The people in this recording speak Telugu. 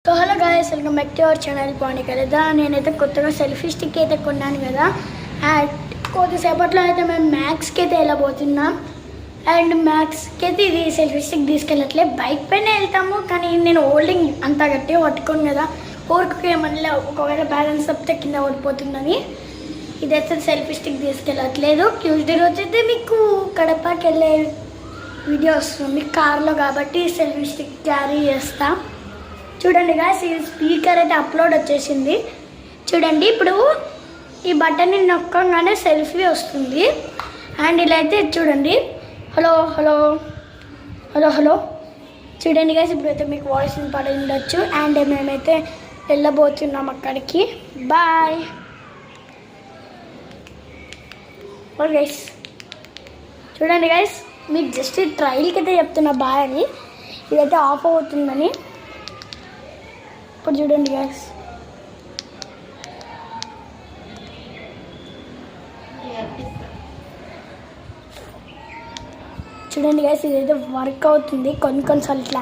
So hello guys, welcome back to our channel పాండి కదా. నేనైతే కొత్తగా సెల్ఫీ స్టిక్ అయితే కొన్నాను కదా. అండ్ కొద్దిసేపట్లో అయితే మేము మ్యాక్స్కి అయితే వెళ్ళబోతున్నాం. అండ్ మ్యాక్స్కి అయితే ఇది సెల్ఫీ స్టిక్ తీసుకెళ్ళట్లే, బైక్ పైన వెళ్తాము. కానీ నేను హోల్డింగ్ అంత గట్టిగా పట్టుకోను కదా, ఊరికి మళ్ళీ ఒకవేళ బ్యాలెన్స్ తప్పితే కింద ఓడిపోతుందని ఇదైతే సెల్ఫీ స్టిక్ తీసుకెళ్ళట్లేదు. ట్యూస్డే రోజు అయితే మీకు కడపకి వెళ్ళే వీడియో వస్తుంది కార్లో, కాబట్టి సెల్ఫీ స్టిక్ క్యారీ చేస్తాం. చూడండి గాయ్స్, ఈ స్పీకర్ అయితే అప్లోడ్ వచ్చేసింది. చూడండి, ఇప్పుడు ఈ బటన్ని నొక్కగానే సెల్ఫీ వస్తుంది. అండ్ ఇలా అయితే చూడండి, హలో హలో హలో హలో చూడండి గాయ్స్, ఇప్పుడైతే మీకు వాయిస్ పడి ఉండొచ్చు. అండ్ మేమైతే వెళ్ళబోతున్నాం అక్కడికి. Bye guys. చూడండి గాయ్స్, మీకు జస్ట్ ట్రైల్కి అయితే చెప్తున్నా బాయ్ అని. ఇదైతే ఆఫ్ అవుతుందని. ఇప్పుడు చూడండి గాయ్స్, చూడండి గాయ్స్, ఇదైతే వర్క్ అవుతుంది కొన్నిసార్లు ఇట్లా.